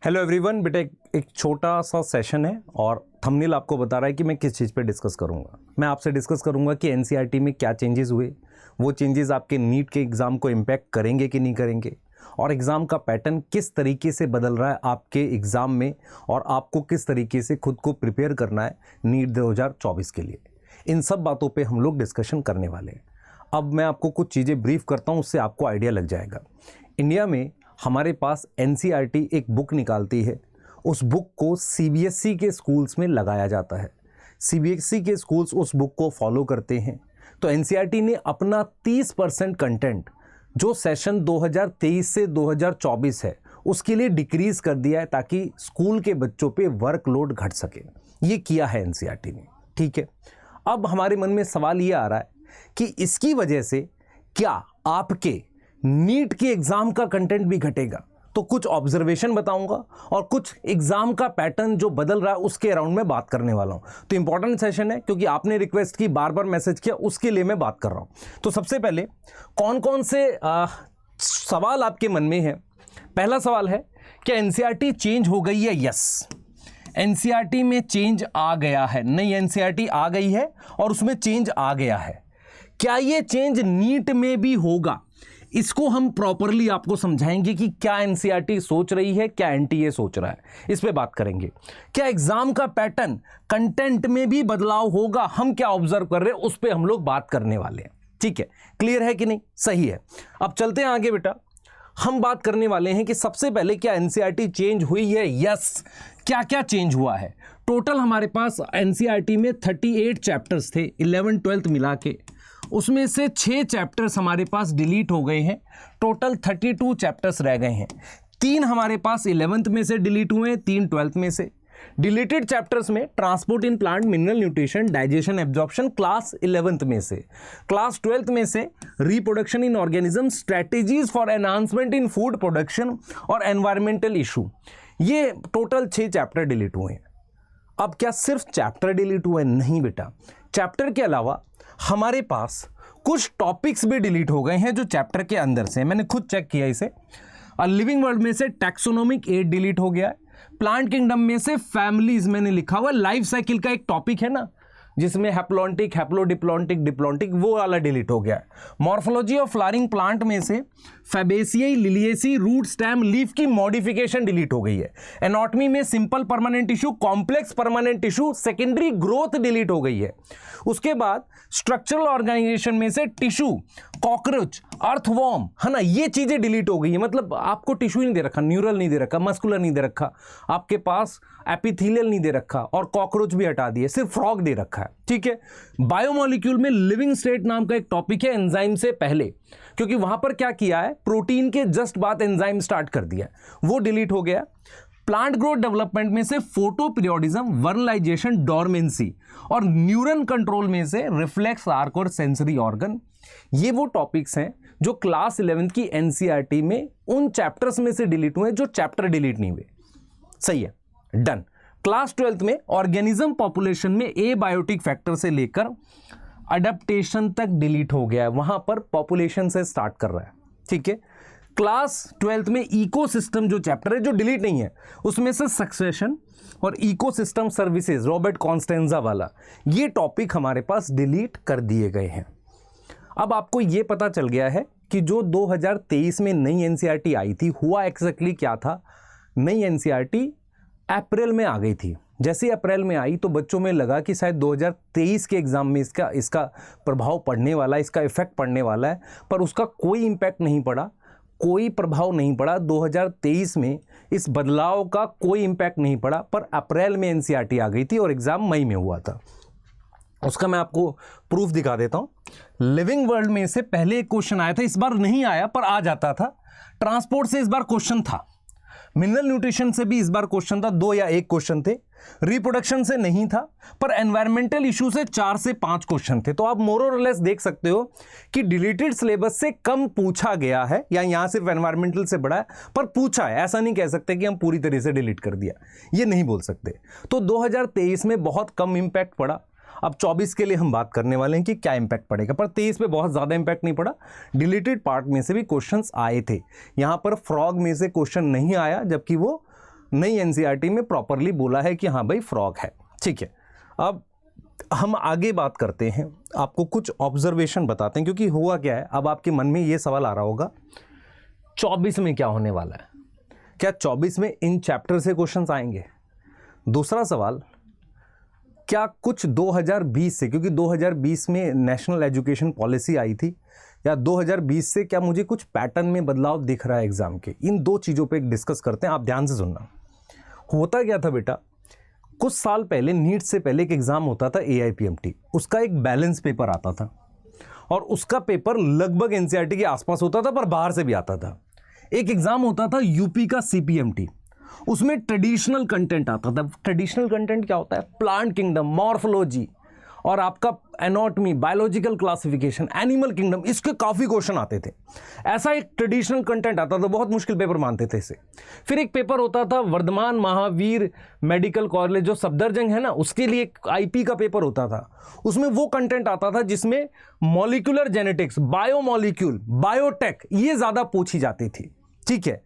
Hello everyone. बेटा एक छोटा सा सेशन है और थंबनेल आपको बता रहा है कि मैं किस चीज़ पे डिस्कस करूंगा। मैं आपसे डिस्कस करूंगा कि एनसीईआरटी में क्या चेंजेस हुए, वो चेंजेस आपके नीट के एग्ज़ाम को इम्पैक्ट करेंगे कि नहीं करेंगे, और एग्ज़ाम का पैटर्न किस तरीके से बदल रहा है आपके एग्ज़ाम में, और आपको किस तरीके से खुद को प्रिपेयर करना है नीट 2024 के लिए। इन सब बातों पर हम लोग डिस्कशन करने वाले हैं। अब मैं आपको कुछ चीज़ें ब्रीफ करता हूँ, उससे आपको आइडिया लग जाएगा। इंडिया में हमारे पास एनसीईआरटी एक बुक निकालती है। उस बुक को सीबीएसई के स्कूल्स में लगाया जाता है। सीबीएसई के स्कूल्स उस बुक को फॉलो करते हैं। तो एनसीईआरटी ने अपना 30% कंटेंट जो सेशन 2023 से 2024 है उसके लिए डिक्रीज़ कर दिया है, ताकि स्कूल के बच्चों पे वर्कलोड घट सके। ये किया है एनसीईआरटी ने, ठीक है। अब हमारे मन में सवाल ये आ रहा है कि इसकी वजह से क्या आपके नीट के एग्जाम का कंटेंट भी घटेगा। तो कुछ ऑब्जर्वेशन बताऊंगा और कुछ एग्जाम का पैटर्न जो बदल रहा है उसके अराउंड में बात करने वाला हूं। तो इंपॉर्टेंट सेशन है, क्योंकि आपने रिक्वेस्ट की, बार बार मैसेज किया, उसके लिए मैं बात कर रहा हूं। तो सबसे पहले कौन कौन से सवाल आपके मन में है। पहला सवाल है, क्या एनसीईआरटी चेंज हो गई है? यस, एनसीईआरटी में चेंज आ गया है। नई एनसीईआरटी आ गई है और उसमें चेंज आ गया है। क्या ये चेंज नीट में भी होगा? इसको हम प्रॉपरली आपको समझाएंगे कि क्या एनसीईआरटी सोच रही है, क्या एनटीए सोच रहा है, इस पे बात करेंगे। क्या एग्जाम का पैटर्न कंटेंट में भी बदलाव होगा, हम क्या ऑब्जर्व कर रहे हैं उस पे हम लोग बात करने वाले हैं। ठीक है, क्लियर है कि नहीं? सही है। अब चलते हैं आगे बेटा। हम बात करने वाले हैं कि सबसे पहले क्या एनसीईआरटी चेंज हुई है? यस। क्या क्या चेंज हुआ है? टोटल हमारे पास एनसीईआरटी में 38 चैप्टर्स थे, 11th 12th मिला के। उसमें से 6 चैप्टर्स हमारे पास डिलीट हो गए हैं। टोटल 32 चैप्टर्स रह गए हैं। 3 हमारे पास 11th में से डिलीट हुए हैं, 3 12th में से। डिलीटेड चैप्टर्स में transport in plant, mineral nutrition, digestion, absorption class 11th में से। क्लास 12th में से reproduction in organism, strategies for enhancement in food production और एनवायरमेंटल इशू। ये टोटल 6 चैप्टर डिलीट हुए हैं। अब क्या सिर्फ चैप्टर डिलीट हुए? नहीं बेटा, चैप्टर के अलावा हमारे पास कुछ टॉपिक्स भी डिलीट हो गए हैं जो चैप्टर के अंदर से। मैंने खुद चेक किया इसे। लिविंग वर्ल्ड में से टैक्सोनोमिक एड डिलीट हो गया है। प्लांट किंगडम में से फैमिलीज मैंने लिखा हुआ। लाइफ साइकिल का एक टॉपिक है ना, जिसमें हैप्लॉन्टिक, हैप्लोडिप्लॉन्टिक, डिप्लॉन्टिक, वो वाला डिलीट हो गया है। मॉर्फोलॉजी ऑफ फ्लावरिंग प्लांट में से फैबेसियाई, लिलिएसी, रूट, स्टेम, लीफ की मॉडिफिकेशन डिलीट हो गई है। एनाटॉमी में simple permanent tissue, complex permanent tissue, secondary growth delete हो गई है। उसके बाद स्ट्रक्चरल ऑर्गेनाइजेशन में से टिश्यू, कॉकरोच, अर्थवॉर्म, है ना, ये चीजें डिलीट हो गई है। मतलब आपको टिश्यू नहीं दे रखा, न्यूरल नहीं दे रखा, मस्कुलर नहीं दे रखा, आपके पास एपिथेलियल नहीं दे रखा, और कॉकरोच भी हटा दिए, सिर्फ फ्रॉग दे रखा है। ठीक है। बायोमोलिक्यूल में लिविंग स्टेट नाम का एक टॉपिक है एंजाइम से पहले, क्योंकि वहां पर क्या किया है, प्रोटीन के जस्ट बाद एंजाइम स्टार्ट कर दिया, वो डिलीट हो गया। प्लांट ग्रोथ डेवलपमेंट में से फोटो पीरियोडिज्म, वर्नलाइजेशन, डोरमेंसी, और न्यूरन कंट्रोल में से रिफ्लेक्स आर्क और सेंसरी ऑर्गन। ये वो टॉपिक्स हैं जो क्लास 11th की एनसीईआरटी में उन चैप्टर्स में से डिलीट हुए जो चैप्टर डिलीट नहीं हुए। सही है, डन। क्लास 12th में ऑर्गेनिज्म पॉपुलेशन में एबायोटिक फैक्टर से लेकर अडेप्टेशन तक डिलीट हो गया है। वहां पर पॉपुलेशन से स्टार्ट कर रहा है। ठीक है। क्लास 12th में इकोसिस्टम जो चैप्टर है जो डिलीट नहीं है, उसमें से सक्सेशन और इकोसिस्टम सर्विसेज, रॉबर्ट कॉन्स्टेंजा वाला, ये टॉपिक हमारे पास डिलीट कर दिए गए हैं। अब आपको ये पता चल गया है कि जो 2023 में नई एनसीईआरटी आई थी, हुआ एक्जैक्टली क्या था। नई एनसीईआरटी अप्रैल में आ गई थी। जैसे ही अप्रैल में आई तो बच्चों में लगा कि शायद 2023 के एग्जाम में इसका प्रभाव पड़ने वाला है, इसका इफेक्ट पड़ने वाला है, पर उसका कोई इम्पैक्ट नहीं पड़ा, कोई प्रभाव नहीं पड़ा। 2023 में इस बदलाव का कोई इम्पैक्ट नहीं पड़ा, पर अप्रैल में एनसीईआरटी आ गई थी और एग्जाम मई में हुआ था। उसका मैं आपको प्रूफ दिखा देता हूं। लिविंग वर्ल्ड में से पहले एक क्वेश्चन आया था, इस बार नहीं आया पर आ जाता था। ट्रांसपोर्ट से इस बार क्वेश्चन था। मिनरल न्यूट्रिशन से भी इस बार क्वेश्चन था, 2 या 1 क्वेश्चन थे। रिप्रोडक्शन से नहीं था, पर एनवायरमेंटल इशू से 4 से 5 क्वेश्चन थे। तो आप मोर और लेस देख सकते हो कि डिलीटेड सिलेबस से कम पूछा गया है, या यहां सिर्फ एनवायरमेंटल से बड़ा है पर पूछा है। ऐसा नहीं कह सकते कि हम पूरी तरह से डिलीट कर दिया, ये नहीं बोल सकते। तो 2023 में बहुत कम इंपैक्ट पड़ा। अब 24 के लिए हम बात करने वाले हैं कि क्या इंपैक्ट पड़ेगा, पर 23 पे बहुत ज़्यादा इंपैक्ट नहीं पड़ा। डिलीटेड पार्ट में से भी क्वेश्चंस आए थे। यहाँ पर फ्रॉग में से क्वेश्चन नहीं आया, जबकि वो नई एनसीईआरटी में प्रॉपरली बोला है कि हाँ भाई फ्रॉग है, ठीक है। अब हम आगे बात करते हैं, आपको कुछ ऑब्जर्वेशन बताते हैं, क्योंकि हुआ क्या है, अब आपके मन में ये सवाल आ रहा होगा 24 में क्या होने वाला है, क्या 24 में इन चैप्टर से क्वेश्चंस आएंगे। दूसरा सवाल, क्या कुछ 2020 से, क्योंकि 2020 में नेशनल एजुकेशन पॉलिसी आई थी, या 2020 से क्या मुझे कुछ पैटर्न में बदलाव दिख रहा है एग्जाम के। इन दो चीज़ों पे डिस्कस करते हैं, आप ध्यान से सुनना। होता क्या था बेटा, कुछ साल पहले नीट से पहले एक एग्ज़ाम होता था AIPMT, उसका एक बैलेंस पेपर आता था और उसका पेपर लगभग एनसीईआरटी के आसपास होता था, पर बाहर से भी आता था। एक एग्ज़ाम होता था यूपी का CPMT, उसमें ट्रेडिशनल कंटेंट आता था। ट्रेडिशनल कंटेंट क्या होता है, प्लांट किंगडम, मॉर्फोलॉजी और आपका anatomy, biological classification, animal kingdom, इसके काफ़ी क्वेश्चन आते थे। ऐसा एक ट्रेडिशनल कंटेंट आता था, बहुत मुश्किल पेपर मानते थे इसे। फिर एक पेपर होता था वर्धमान महावीर मेडिकल कॉलेज, जो सफदरजंग है ना, उसके लिए एक IP का पेपर होता था। उसमें वो कंटेंट आता था जिसमें मॉलिक्यूलर जेनेटिक्स, बायोमॉलिक्यूल, बायोटेक, ये ज़्यादा पूछी जाती थी, ठीक है।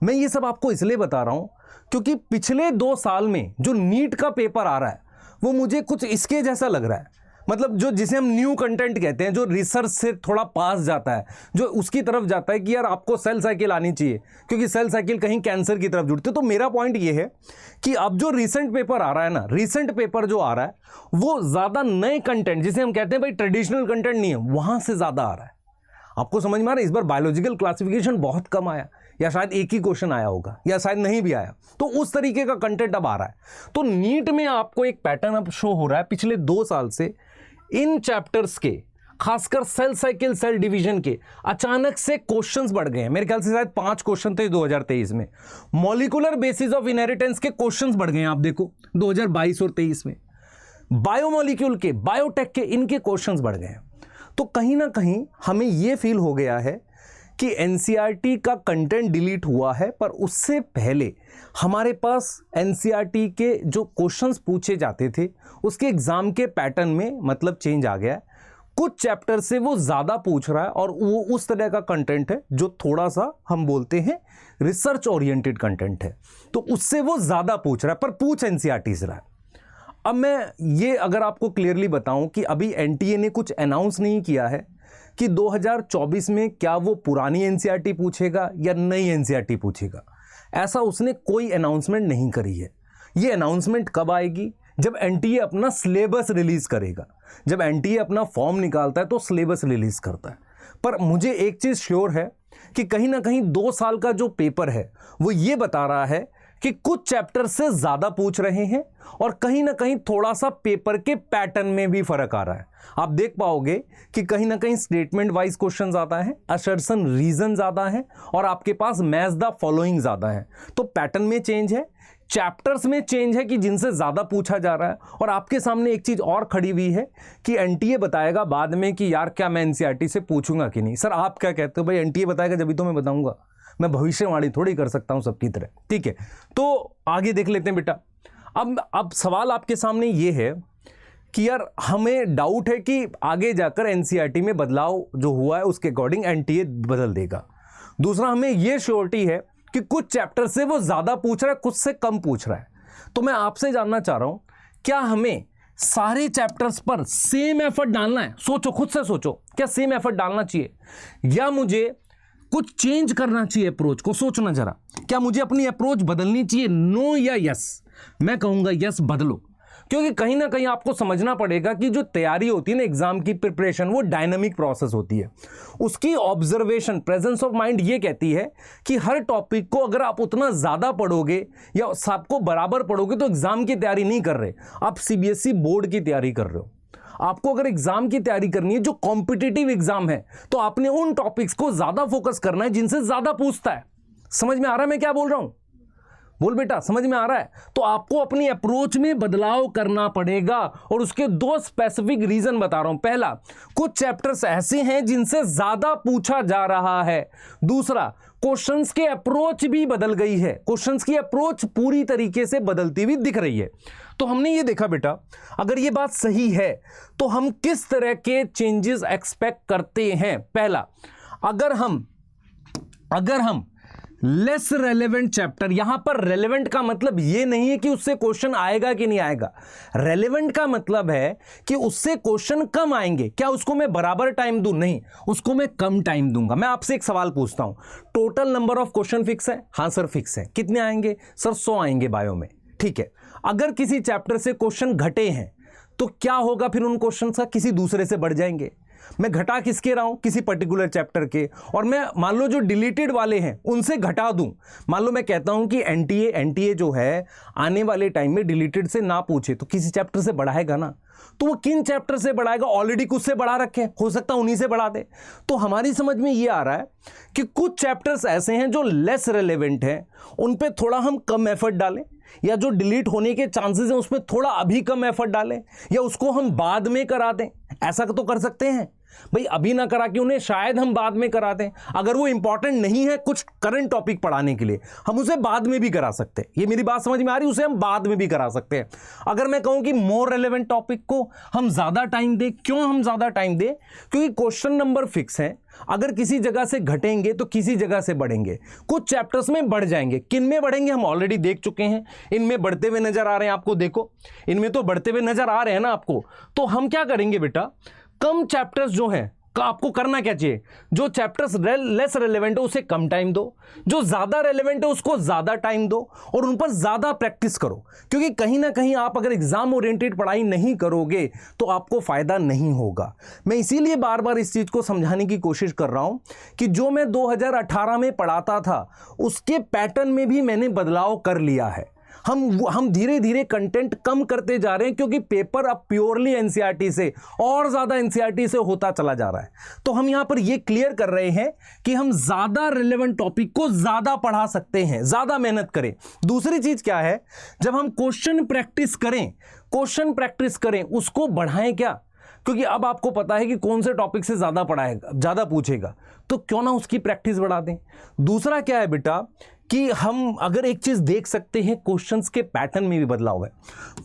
मैं ये सब आपको इसलिए बता रहा हूँ क्योंकि पिछले 2 साल में जो नीट का पेपर आ रहा है वो मुझे कुछ इसके जैसा लग रहा है, मतलब जो जिसे हम न्यू कंटेंट कहते हैं, जो रिसर्च से थोड़ा पास जाता है, जो उसकी तरफ जाता है कि यार आपको सेल साइकिल आनी चाहिए, क्योंकि सेल साइकिल कहीं कैंसर की तरफ जुड़ती है। तो मेरा पॉइंट ये है कि अब जो रिसेंट पेपर आ रहा है ना, रिसेंट पेपर जो आ रहा है वो ज़्यादा नए कंटेंट, जिसे हम कहते हैं भाई ट्रेडिशनल कंटेंट नहीं है, वहाँ से ज़्यादा आ रहा है। आपको समझ में आ रहा है, इस बार बायोलॉजिकल क्लासिफिकेशन बहुत कम आया, या शायद एक ही क्वेश्चन आया होगा, या शायद नहीं भी आया, तो उस तरीके का कंटेंट अब आ रहा है। तो नीट में आपको एक पैटर्न अब शो हो रहा है पिछले 2 साल से, इन चैप्टर्स के, खासकर सेल साइकिल, सेल डिवीजन के अचानक से क्वेश्चंस बढ़ गए हैं। मेरे ख्याल से शायद 5 क्वेश्चन थे 2023 में। मॉलिक्यूलर बेसिस ऑफ इनहेरिटेंस के क्वेश्चंस बढ़ गए हैं, आप देखो 2022 और 23 में। बायोमॉलिक्यूल के, बायोटेक के, इनके क्वेश्चंस बढ़ गए हैं। तो कहीं ना कहीं हमें यह फील हो गया है कि एनसीईआरटी का कंटेंट डिलीट हुआ है, पर उससे पहले हमारे पास एनसीईआरटी के जो क्वेश्चंस पूछे जाते थे उसके एग्जाम के पैटर्न में मतलब चेंज आ गया है। कुछ चैप्टर से वो ज़्यादा पूछ रहा है और वो उस तरह का कंटेंट है जो थोड़ा सा हम बोलते हैं रिसर्च ओरिएंटेड कंटेंट है, तो उससे वो ज़्यादा पूछ रहा है, पर पूछ एनसीईआरटी से रहा है। अब मैं ये अगर आपको क्लियरली बताऊं कि अभी एनटीए ने कुछ अनाउंस नहीं किया है कि 2024 में क्या वो पुरानी एनसीईआरटी पूछेगा या नई एनसीईआरटी पूछेगा, ऐसा उसने कोई अनाउंसमेंट नहीं करी है। ये अनाउंसमेंट कब आएगी, जब एनटीए अपना सिलेबस रिलीज करेगा। जब एनटीए अपना फॉर्म निकालता है तो सिलेबस रिलीज करता है। पर मुझे एक चीज़ श्योर है कि कहीं ना कहीं 2 साल का जो पेपर है वो ये बता रहा है कि कुछ चैप्टर से ज़्यादा पूछ रहे हैं और कहीं ना कहीं थोड़ा सा पेपर के पैटर्न में भी फर्क आ रहा है। आप देख पाओगे कि कहीं ना कहीं स्टेटमेंट वाइज क्वेश्चन ज़्यादा है, असर्शन रीजन ज़्यादा है और आपके पास मैच द फॉलोइंग ज़्यादा है। तो पैटर्न में चेंज है, चैप्टर्स में चेंज है कि जिनसे ज़्यादा पूछा जा रहा है। और आपके सामने एक चीज़ और खड़ी हुई है कि एनटीए बताएगा बाद में कि यार क्या मैं एनसीईआरटी से पूछूंगा कि नहीं। सर आप क्या कहते हो? भाई एनटीए बताएगा जब तो मैं बताऊंगा, मैं भविष्यवाणी थोड़ी कर सकता हूं सबकी तरह, ठीक है। तो आगे देख लेते हैं बेटा। अब सवाल आपके सामने ये है कि यार हमें डाउट है कि आगे जाकर एनसीईआरटी में बदलाव जो हुआ है उसके अकॉर्डिंग एनटीए बदल देगा। दूसरा, हमें ये श्योरिटी है कि कुछ चैप्टर से वो ज़्यादा पूछ रहा है, कुछ से कम पूछ रहा है। तो मैं आपसे जानना चाह रहा हूं, क्या हमें सारे चैप्टर्स पर सेम एफर्ट डालना है? सोचो, खुद से सोचो, क्या सेम एफर्ट डालना चाहिए या मुझे कुछ चेंज करना चाहिए अप्रोच को? सोचना जरा, क्या मुझे अपनी अप्रोच बदलनी चाहिए? नो या यस? मैं कहूंगा यस, बदलो। क्योंकि कहीं ना कहीं आपको समझना पड़ेगा कि जो तैयारी होती है ना एग्जाम की प्रिपरेशन, वो डायनामिक प्रोसेस होती है। उसकी ऑब्जर्वेशन, प्रेजेंस ऑफ माइंड ये कहती है कि हर टॉपिक को अगर आप उतना ज़्यादा पढ़ोगे या सबको बराबर पढ़ोगे तो एग्जाम की तैयारी नहीं कर रहे, आप सीबीएसई बोर्ड की तैयारी कर रहे हो। आपको अगर एग्जाम की तैयारी करनी है जो कॉम्पिटिटिव एग्जाम है, तो आपने उन टॉपिक्स को ज्यादा फोकस करना है जिनसे ज्यादा पूछता है। समझ में आ रहा है मैं क्या बोल रहा हूं? बोल बेटा, समझ में आ रहा है? तो आपको अपनी अप्रोच में बदलाव करना पड़ेगा और उसके 2 स्पेसिफिक रीजन बता रहा हूं। पहला, कुछ चैप्टर्स ऐसे हैं जिनसे ज्यादा पूछा जा रहा है। दूसरा, क्वेश्चंस के अप्रोच भी बदल गई है, क्वेश्चंस की अप्रोच पूरी तरीके से बदलती हुई दिख रही है। तो हमने ये देखा बेटा, अगर ये बात सही है तो हम किस तरह के चेंजेस एक्सपेक्ट करते हैं। पहला, अगर हम लेस रेलेवेंट चैप्टर। यहां पर रेलेवेंट का मतलब यह नहीं है कि उससे क्वेश्चन आएगा कि नहीं आएगा। रेलेवेंट का मतलब है कि उससे क्वेश्चन कम आएंगे। क्या उसको मैं बराबर टाइम दूं? नहीं, उसको मैं कम टाइम दूंगा। मैं आपसे एक सवाल पूछता हूं, total number of question fix है? हां सर फिक्स है। कितने आएंगे? सर 100 आएंगे बायो में। ठीक है, अगर किसी चैप्टर से क्वेश्चन घटे हैं तो क्या होगा फिर उन क्वेश्चन का? किसी दूसरे से बढ़ जाएंगे। मैं घटा किसके रहा हूं? किसी पर्टिकुलर चैप्टर के। और मैं मान लो जो डिलीटेड वाले हैं उनसे घटा दूं। मान लो मैं कहता हूं कि एनटीए जो है आने वाले टाइम में डिलीटेड से ना पूछे तो किसी चैप्टर से बढ़ाएगा ना। तो वो किन चैप्टर से बढ़ाएगा? ऑलरेडी कुछ से बढ़ा रखे हैं, हो सकता है उन्हीं से बढ़ा दे। तो हमारी समझ में ये आ रहा है कि कुछ चैप्टर्स ऐसे हैं जो लेस रेलेवेंट हैं, उन पे थोड़ा हम कम एफर्ट डालें, या जो डिलीट होने के चांसेस हैं उसमें थोड़ा अभी कम एफर्ट डालें, या उसको हम बाद में करा दें। ऐसा तो कर सकते हैं भाई, अभी ना करा के उन्हें शायद हम बाद में करा दें। अगर वो इंपॉर्टेंट नहीं है कुछ करंट टॉपिक पढ़ाने के लिए, हम उसे बाद में भी करा सकते हैं। ये मेरी बात समझ में आ रही है? उसे हम बाद में भी करा सकते हैं। अगर मैं कहूं कि मोर रेलेवेंट टॉपिक को हम ज्यादा टाइम दें, क्यों हम ज्यादा टाइम दें? क्योंकि क्वेश्चन नंबर फिक्स है। अगर किसी जगह से घटेंगे तो किसी जगह से बढ़ेंगे। कुछ चैप्टर्स में बढ़ जाएंगे। किन में बढ़ेंगे हम ऑलरेडी देख चुके हैं। इनमें बढ़ते हुए नजर आ रहे हैं आपको, देखो इनमें तो बढ़ते हुए नजर आ रहे हैं ना आपको। तो हम क्या करेंगे बेटा, कम चैप्टर्स जो हैं का आपको करना क्या चाहिए? जो चैप्टर्स लेस रेलेवेंट है उसे कम टाइम दो, जो ज्यादा रेलेवेंट है उसको ज्यादा टाइम दो, और उन पर ज्यादा प्रैक्टिस करो। क्योंकि कहीं ना कहीं आप अगर एग्जाम ओरिएंटेड पढ़ाई नहीं करोगे तो आपको फायदा नहीं होगा। मैं इसीलिए बार बार इस चीज को समझाने की कोशिश कर रहा हूं कि जो मैं 2018 में पढ़ाता था उसके पैटर्न में भी मैंने बदलाव कर लिया है। हम धीरे धीरे कंटेंट कम करते जा रहे हैं, क्योंकि पेपर अब प्योरली एनसीईआरटी से और ज्यादा एनसीईआरटी से होता चला जा रहा है। तो हम यहां पर यह क्लियर कर रहे हैं कि हम ज्यादा रिलेवेंट टॉपिक को ज्यादा पढ़ा सकते हैं, ज्यादा मेहनत करें। दूसरी चीज क्या है, जब हम क्वेश्चन प्रैक्टिस करें उसको बढ़ाएं क्या? क्योंकि अब आपको पता है कि कौन से टॉपिक से ज्यादा पढ़ाएगा, ज्यादा पूछेगा, तो क्यों ना उसकी प्रैक्टिस बढ़ा दें। दूसरा क्या है बेटा कि हम अगर एक चीज देख सकते हैं, क्वेश्चंस के पैटर्न में भी बदलाव है।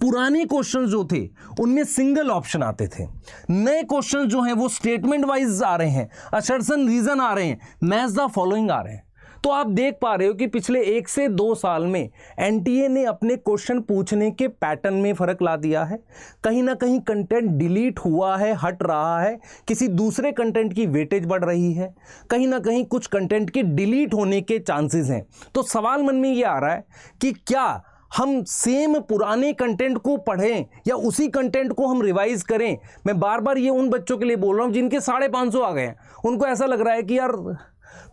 पुराने क्वेश्चंस जो थे उनमें सिंगल ऑप्शन आते थे। नए क्वेश्चंस जो हैं वो स्टेटमेंट वाइज आ रहे हैं, असर्शन रीजन आ रहे हैं, मैच द फॉलोइंग आ रहे हैं। तो आप देख पा रहे हो कि पिछले 1 से 2 साल में एनटीए ने अपने क्वेश्चन पूछने के पैटर्न में फर्क ला दिया है। कहीं ना कहीं कंटेंट डिलीट हुआ है, हट रहा है, किसी दूसरे कंटेंट की वेटेज बढ़ रही है, कहीं ना कहीं कुछ कंटेंट के डिलीट होने के चांसेस हैं। तो सवाल मन में ये आ रहा है कि क्या हम सेम पुराने कंटेंट को पढ़ें या उसी कंटेंट को हम रिवाइज करें। मैं बार बार ये उन बच्चों के लिए बोल रहा हूं जिनके 550 आ गए हैं। उनको ऐसा लग रहा है कि यार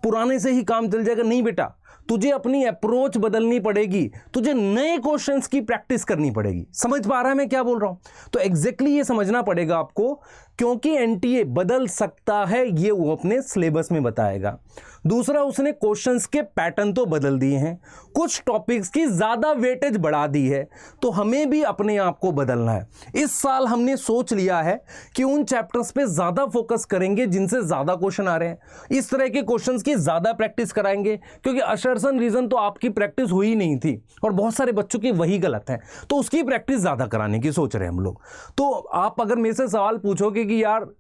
पुराने से ही काम चल जाएगा। नहीं बेटा, तुझे अपनी अप्रोच बदलनी पड़ेगी, तुझे नए क्वेश्चंस की प्रैक्टिस करनी पड़ेगी। समझ पा रहा है मैं क्या बोल रहा हूं? तो एग्जैक्टली ये समझना पड़ेगा आपको, क्योंकि एनटीए बदल सकता है, ये वो अपने सिलेबस में बताएगा। दूसरा, उसने क्वेश्चंस के पैटर्न तो बदल दिए हैं, कुछ टॉपिक्स की ज्यादा वेटेज बढ़ा दी है, तो हमें भी अपने आप को बदलना है। इस साल हमने सोच लिया है कि उन चैप्टर्स पे ज्यादा फोकस करेंगे जिनसे ज्यादा क्वेश्चन आ रहे हैं। इस तरह के क्वेश्चंस की ज्यादा प्रैक्टिस कराएंगे, क्योंकि असर्शन रीजन तो आपकी प्रैक्टिस हुई नहीं थी और बहुत सारे बच्चों की वही गलत है, तो उसकी प्रैक्टिस ज्यादा कराने की सोच रहे हैं हम लोग। तो आप अगर मेरे से सवाल पूछोगे कि यार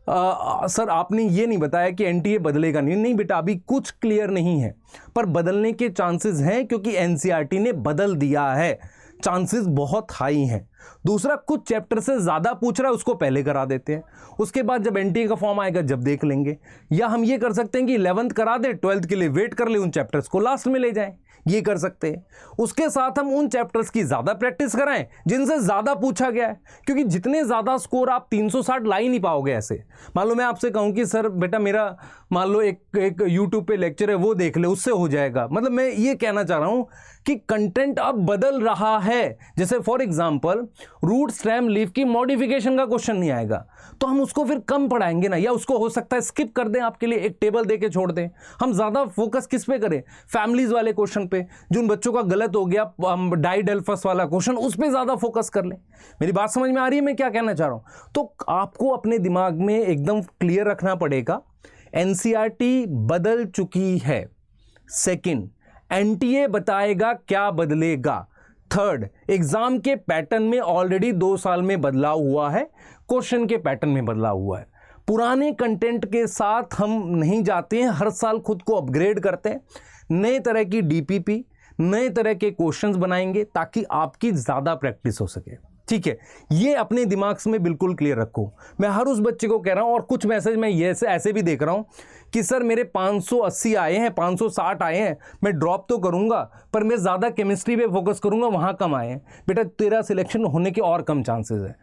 सर आपने ये नहीं बताया कि एनटीए बदलेगा नहीं बेटा, अभी कुछ क्लियर नहीं है, पर बदलने के चांसेस हैं, क्योंकि एनसीईआरटी ने बदल दिया है, चांसेस बहुत हाई हैं। दूसरा, कुछ चैप्टर से ज्यादा पूछ रहा है उसको पहले करा देते हैं, उसके बाद जब एनटीए का फॉर्म आएगा जब देख लेंगे। या हम ये कर सकते हैं कि 11th करा दे, 12th के लिए वेट कर ले, उन चैप्टर्स को लास्ट में ले जाएं, ये कर सकते हैं। उसके साथ हम उन चैप्टर्स की ज्यादा प्रैक्टिस कराएं जिनसे ज्यादा पूछा गया है, क्योंकि जितने ज्यादा स्कोर आप 360 ला ही नहीं पाओगे ऐसे। मान लो मैं आपसे कहूं कि सर बेटा मेरा मान लो एक यूट्यूब पे लेक्चर है वो देख ले, उससे हो जाएगा। मतलब मैं ये कहना चाह रहा हूं कि कंटेंट अब बदल रहा है। जैसे for example root stem leaf की मॉडिफिकेशन का क्वेश्चन नहीं आएगा तो हम उसको फिर कम पढ़ाएंगे ना, या उसको हो सकता है स्किप कर दें, आपके लिए एक टेबल देके छोड़ दें। हम ज्यादा फोकस किस पे करें? फैमिलीज वाले क्वेश्चन पे, जो उन बच्चों का गलत हो गया डाइडेल्फस वाला क्वेश्चन, उस पे ज्यादा फोकस कर लें। मेरी बात समझ में आ रही है मैं क्या कहना चाह रहा हूं? तो आपको अपने दिमाग में एकदम क्लियर रखना पड़ेगा, एनसीईआरटी बदल चुकी है। सेकंड, एनटीए बताएगा क्या बदलेगा। थर्ड, एग्जाम के पैटर्न में ऑलरेडी 2 साल में बदलाव हुआ है, क्वेश्चन के पैटर्न में बदलाव हुआ है। पुराने कंटेंट के साथ हम नहीं जाते हैं, हर साल खुद को अपग्रेड करते हैं, नए तरह की डीपीपी, नए तरह के क्वेश्चंस बनाएंगे ताकि आपकी ज़्यादा प्रैक्टिस हो सके। ठीक है, ये अपने दिमाग में बिल्कुल क्लियर रखो। मैं हर उस बच्चे को कह रहा हूं, और कुछ मैसेज मैं ये ऐसे भी देख रहा हूं कि सर मेरे 580 आए हैं, 560 आए हैं, मैं ड्रॉप तो करूंगा पर मैं ज़्यादा केमिस्ट्री पे फोकस करूंगा, वहां कम आए हैं। बेटा तेरा सिलेक्शन होने के और कम चांसेस है।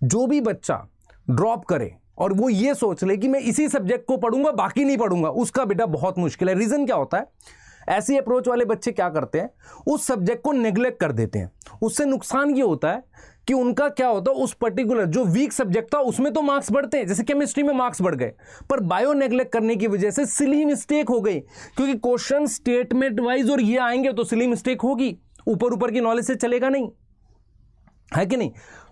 जो भी बच्चा ड्रॉप करे और वो ये सोच ले कि मैं इसी सब्जेक्ट को पढ़ूंगा बाकी नहीं पढ़ूंगा, उसका बेटा बहुत मुश्किल है। रीज़न क्या होता है, ऐसी अप्रोच वाले बच्चे क्या करते हैं, उस सब्जेक्ट को नेग्लेक्ट कर देते हैं। उससे नुकसान ये होता है कि उनका क्या होता है, उस पर्टिकुलर जो वीक सब्जेक्ट था उसमें तो मार्क्स बढ़ते हैं, जैसे केमिस्ट्री में मार्क्स बढ़ गए, पर बायो नेग्लेक्ट करने की वजह से सिली मिस्टेक हो गई, क्योंकि क्वेश्चन स्टेटमेंट वाइज और ये आएंगे तो सिली मिस्टेक होगी, ऊपर ऊपर की नॉलेज से चलेगा नहीं, है कि नहीं।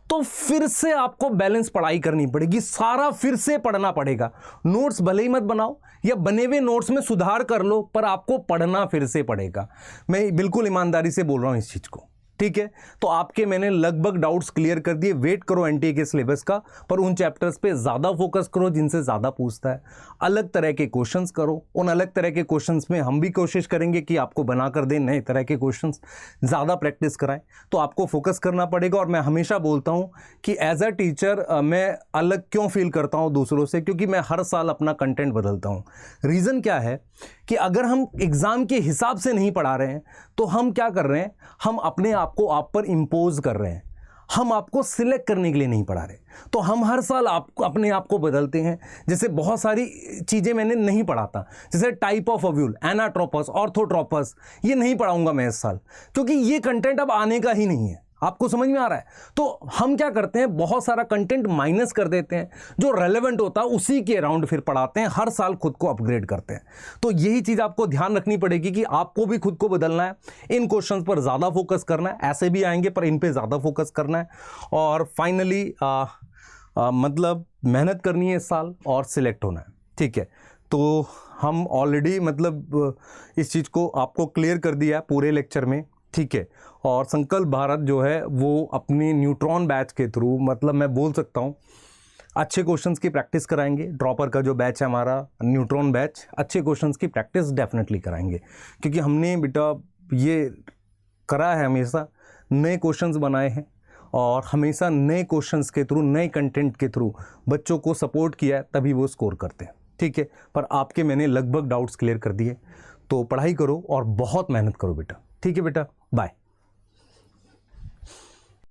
तो फिर से आपको बैलेंस पढ़ाई करनी पड़ेगी, सारा फिर से पढ़ना पड़ेगा। नोट्स भले ही मत बनाओ या बने हुए नोट्स में सुधार कर लो, पर आपको पढ़ना फिर से पड़ेगा। मैं बिल्कुल ईमानदारी से बोल रहा हूं इस चीज को, ठीक है। तो आपके मैंने लगभग डाउट्स क्लियर कर दिए। वेट करो एनटीए के सिलेबस का, पर उन चैप्टर्स पे ज़्यादा फोकस करो जिनसे ज़्यादा पूछता है। अलग तरह के क्वेश्चंस करो, उन अलग तरह के क्वेश्चंस में हम भी कोशिश करेंगे कि आपको बना कर दें नए तरह के क्वेश्चंस, ज़्यादा प्रैक्टिस कराएं। तो आपको फोकस करना पड़ेगा। और मैं हमेशा बोलता हूँ कि एज अ टीचर मैं अलग क्यों फील करता हूँ दूसरों से, क्योंकि मैं हर साल अपना कंटेंट बदलता हूँ। रीज़न क्या है कि अगर हम एग्ज़ाम के हिसाब से नहीं पढ़ा रहे हैं तो हम क्या कर रहे हैं, हम अपने आप को आप पर इम्पोज कर रहे हैं, हम आपको सिलेक्ट करने के लिए नहीं पढ़ा रहे। तो हम हर साल आपको अपने आप को बदलते हैं। जैसे बहुत सारी चीज़ें मैंने नहीं पढ़ाता, जैसे type of ovule, anatropous, orthotropous, ये नहीं पढ़ाऊंगा मैं इस साल, क्योंकि ये कंटेंट अब आने का ही नहीं है। आपको समझ में आ रहा है। तो हम क्या करते हैं, बहुत सारा कंटेंट माइनस कर देते हैं, जो रेलेवेंट होता है उसी के अराउंड फिर पढ़ाते हैं, हर साल खुद को अपग्रेड करते हैं। तो यही चीज़ आपको ध्यान रखनी पड़ेगी कि आपको भी खुद को बदलना है, इन क्वेश्चंस पर ज़्यादा फोकस करना है। ऐसे भी आएंगे पर इन पे ज़्यादा फोकस करना है। और फाइनली मतलब मेहनत करनी है इस साल और सिलेक्ट होना है, ठीक है। तो हम ऑलरेडी मतलब इस चीज़ को आपको क्लियर कर दिया है पूरे लेक्चर में, ठीक है। और संकल्प भारत जो है वो अपनी न्यूट्रॉन बैच के थ्रू, मतलब मैं बोल सकता हूँ अच्छे क्वेश्चंस की प्रैक्टिस कराएंगे। ड्रॉपर का जो बैच है हमारा न्यूट्रॉन बैच, अच्छे क्वेश्चंस की प्रैक्टिस डेफिनेटली कराएंगे, क्योंकि हमने बेटा ये करा है, हमेशा नए क्वेश्चंस बनाए हैं और हमेशा नए क्वेश्चंस के थ्रू, नए कंटेंट के थ्रू बच्चों को सपोर्ट किया है, तभी वो स्कोर करते हैं, ठीक है। पर आपके मैंने लगभग डाउट्स क्लियर कर दिए। तो पढ़ाई करो और बहुत मेहनत करो बेटा, ठीक है बेटा, बाय।